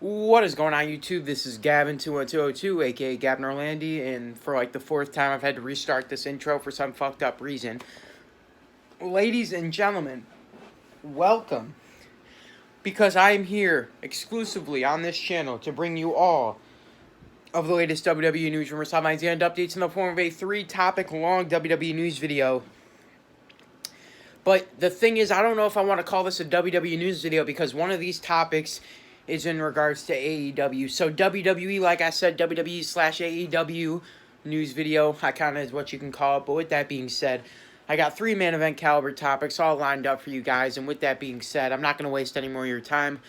What is going on, YouTube? This is Gavin 21202, aka Gavin Orlandi, and for like the fourth time I've had to restart this intro for some fucked up reason. Ladies and gentlemen, welcome. Because I am here exclusively on this channel to bring you all of the latest WWE news, rumors, headlines, and updates in the form of a 3-topic long WWE news video. But the thing is, I don't know if I want to call this a WWE news video because one of these topics is in regards to AEW. So WWE, like I said, WWE/AEW news video, I kind of is what you can call it. But with that being said, I got 3 main event caliber topics all lined up for you guys. And with that being said, I'm not going to waste any more of your time.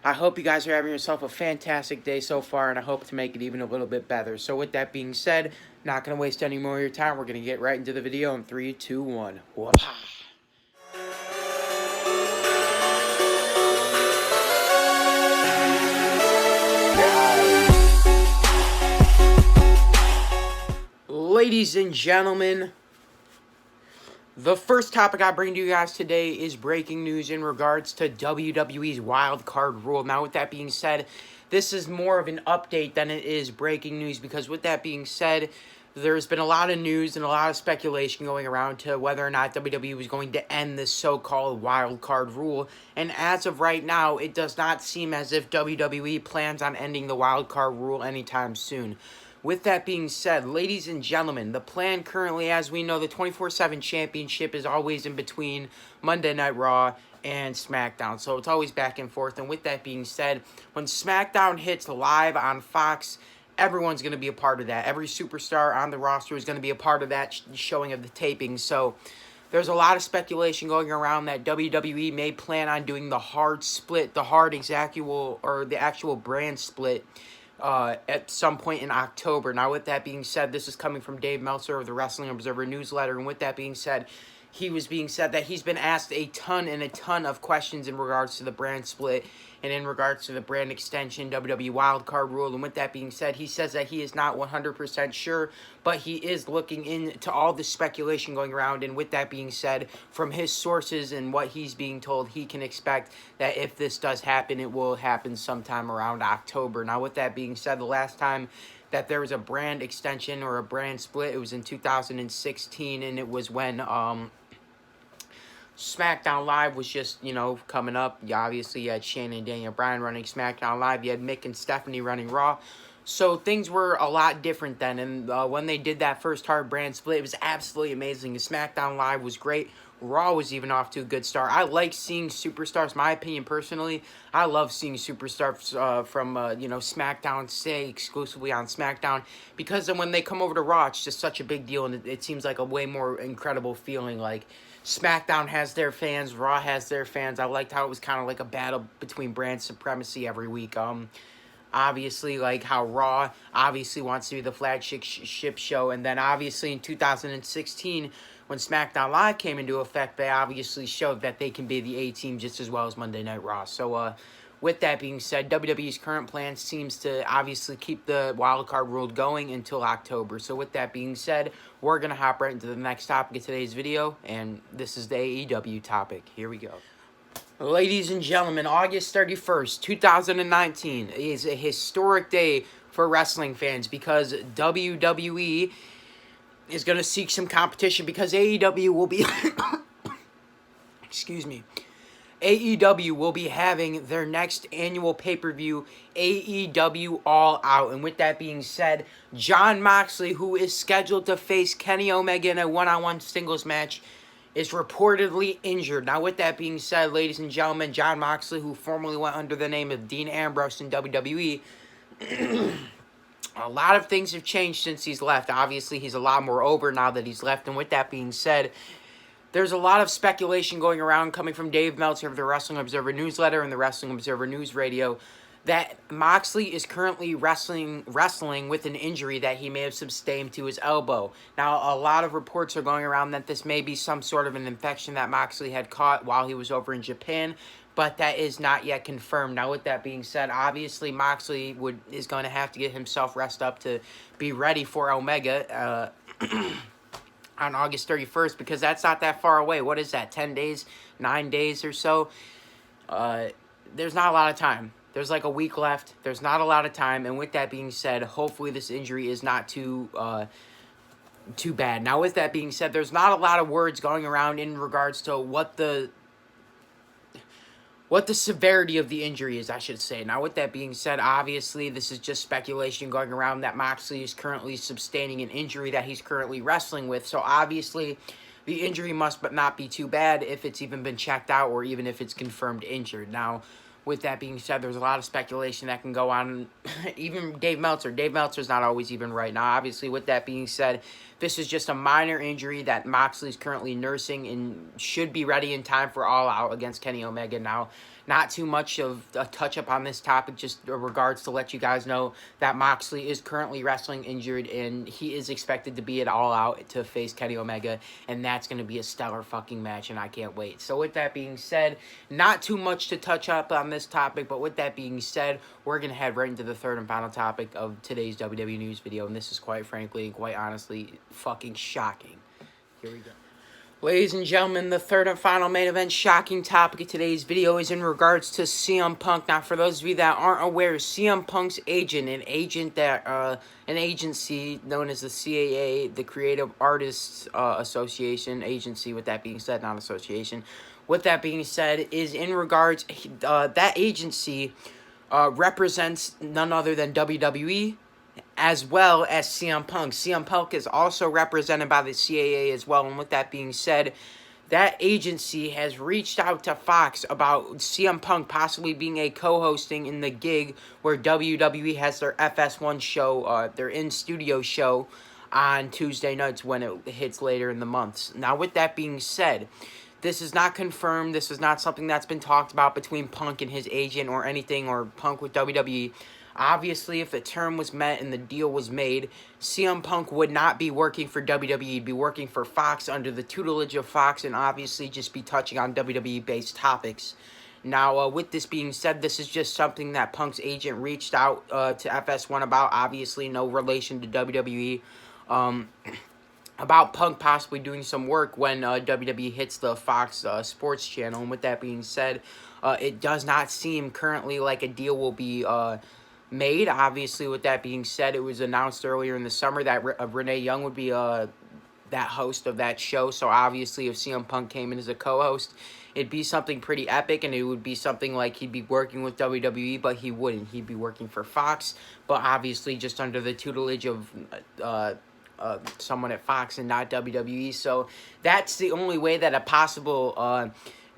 I hope you guys are having yourself a fantastic day so far, and I hope to make it even a little bit better. So with that being said, not going to waste any more of your time. We're going to get right into the video in 3, 2, 1. Whoop-ah. Ladies and gentlemen, the first topic I bring to you guys today is breaking news in regards to WWE's wild card rule. Now, with that being said, this is more of an update than it is breaking news because with that being said, there's been a lot of news and a lot of speculation going around to whether or not WWE was going to end this so-called wild card rule. And as of right now, it does not seem as if WWE plans on ending the wild card rule anytime soon. With that being said, ladies and gentlemen, the plan currently, as we know, the 24/7 championship is always in between Monday Night Raw and SmackDown. So it's always back and forth. And with that being said, when SmackDown hits live on Fox, everyone's going to be a part of that. Every superstar on the roster is going to be a part of that showing of the taping. So there's a lot of speculation going around that WWE may plan on doing the hard split, the actual brand split, at some point in October. Now, with that being said, this is coming from Dave Meltzer of the Wrestling Observer newsletter, and with that being said, that he's been asked a ton of questions in regards to the brand split and in regards to the brand extension, WWE wildcard rule, and with that being said, he says that he is not 100% sure, but he is looking into all the speculation going around, and with that being said, from his sources and what he's being told, he can expect that if this does happen, it will happen sometime around October. Now, with that being said, the last time that there was a brand extension or a brand split, it was in 2016, and it was when SmackDown Live was just, coming up. Obviously, you had Shane and Daniel Bryan running SmackDown Live. You had Mick and Stephanie running Raw. So things were a lot different then. And when they did that first hard brand split, it was absolutely amazing. SmackDown Live was great. Raw was even off to a good start. I like seeing superstars. My opinion personally, I love seeing superstars from SmackDown stay exclusively on SmackDown, because then when they come over to Raw, it's just such a big deal, and it seems like a way more incredible feeling. Like, SmackDown has their fans, Raw has their fans. I liked how it was kind of like a battle between brand supremacy every week. Obviously, like how Raw obviously wants to be the flagship show, and then obviously in 2016, when SmackDown Live came into effect, they obviously showed that they can be the A-team just as well as Monday Night Raw. So, with that being said, WWE's current plan seems to obviously keep the wildcard rule going until October. So with that being said, we're going to hop right into the next topic of today's video, and this is the AEW topic. Here we go. Ladies and gentlemen, August 31st, 2019 is a historic day for wrestling fans because WWE is going to seek some competition because AEW will be... Excuse me. AEW will be having their next annual pay-per-view, AEW All Out. And with that being said, Jon Moxley, who is scheduled to face Kenny Omega in a one-on-one singles match, is reportedly injured. Now, with that being said, ladies and gentlemen, Jon Moxley, who formerly went under the name of Dean Ambrose in WWE, a lot of things have changed since he's left. Obviously, he's a lot more over now that he's left. And with that being said, there's a lot of speculation going around coming from Dave Meltzer of the Wrestling Observer newsletter and the Wrestling Observer News Radio that Moxley is currently wrestling with an injury that he may have sustained to his elbow. Now, a lot of reports are going around that this may be some sort of an infection that Moxley had caught while he was over in Japan, but that is not yet confirmed. Now, with that being said, obviously Moxley is going to have to get himself rest up to be ready for Omega on August 31st, because that's not that far away. What is that, 10 days, 9 days or so? There's not a lot of time. There's like a week left. There's not a lot of time. And with that being said, hopefully this injury is not too bad. Now, with that being said, there's not a lot of words going around in regards to what the severity of the injury is, I should say. Now, with that being said, obviously, this is just speculation going around that Moxley is currently sustaining an injury that he's currently wrestling with. So, obviously, the injury must not be too bad if it's even been checked out or even if it's confirmed injured. Now, with that being said, there's a lot of speculation that can go on. Even Dave Meltzer's not always even right. Now, obviously, with that being said, this is just a minor injury that Moxley's currently nursing and should be ready in time for All Out against Kenny Omega. Now, not too much of a touch-up on this topic, just in regards to let you guys know that Moxley is currently wrestling injured, and he is expected to be at All Out to face Kenny Omega, and that's going to be a stellar fucking match, and I can't wait. So with that being said, not too much to touch up on this topic, but with that being said, we're going to head right into the third and final topic of today's WWE News video, and this is quite frankly, quite honestly, fucking shocking. Here we go. Ladies and gentlemen, the third and final main event shocking topic of today's video is in regards to CM Punk. Now, for those of you that aren't aware, CM Punk's agent, an agency known as the CAA, the Creative Artists Association, agency, with that being said, not association. With that being said, is in regards, that agency represents none other than WWE, as well as CM Punk. CM Punk is also represented by the CAA as well, and with that being said, that agency has reached out to Fox about CM Punk possibly being a co-hosting in the gig where WWE has their FS1 show, their in-studio show on Tuesday nights when it hits later in the months. Now, with that being said, this is not confirmed. This is not something that's been talked about between Punk and his agent or anything, or Punk with WWE. Obviously, if the term was met and the deal was made, CM Punk would not be working for WWE. He'd be working for Fox under the tutelage of Fox and obviously just be touching on WWE-based topics. Now, with this being said, this is just something that Punk's agent reached out to FS1 about. Obviously, no relation to WWE. About Punk possibly doing some work when WWE hits the Fox Sports channel. And with that being said, it does not seem currently like a deal will be made. Obviously, with that being said, it was announced earlier in the summer that Renee Young would be that host of that show. So obviously, if CM Punk came in as a co-host, it'd be something pretty epic, and it would be something like he'd be working with WWE, but he wouldn't. He'd be working for Fox, but obviously just under the tutelage of someone at Fox and not WWE. So that's the only way that a possible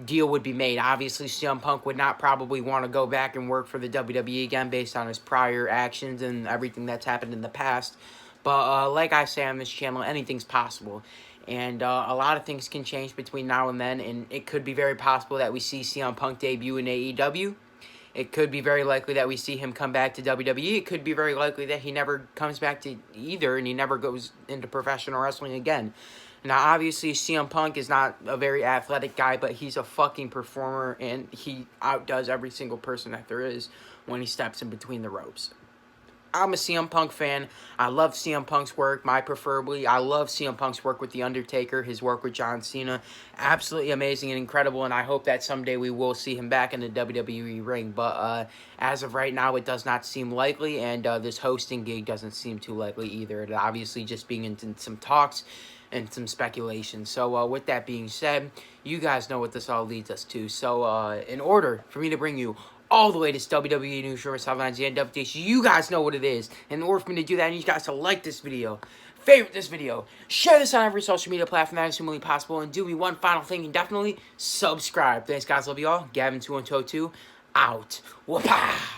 deal would be made. Obviously, CM Punk would not probably want to go back and work for the WWE again based on his prior actions and everything that's happened in the past. But like I say on this channel, anything's possible. And a lot of things can change between now and then, and it could be very possible that we see CM Punk debut in AEW. It could be very likely that we see him come back to WWE. It could be very likely that he never comes back to either and he never goes into professional wrestling again. Now, obviously, CM Punk is not a very athletic guy, but he's a fucking performer, and he outdoes every single person that there is when he steps in between the ropes. I'm a CM Punk fan. I love CM Punk's work, preferably. I love CM Punk's work with The Undertaker, his work with John Cena. Absolutely amazing and incredible, and I hope that someday we will see him back in the WWE ring. But as of right now, it does not seem likely, and this hosting gig doesn't seem too likely either. It obviously just being in some talks and some speculation. So with that being said, you guys know what this all leads us to. So in order for me to bring you all the latest WWE news, rumors, headlines, and updates, you guys know what it is. In order for me to do that, I need you guys to like this video, favorite this video, share this on every social media platform that is humanly possible, and do me one final thing, and definitely subscribe. Thanks, guys. Love you all. Gavin 2122 out. Whoop-ah!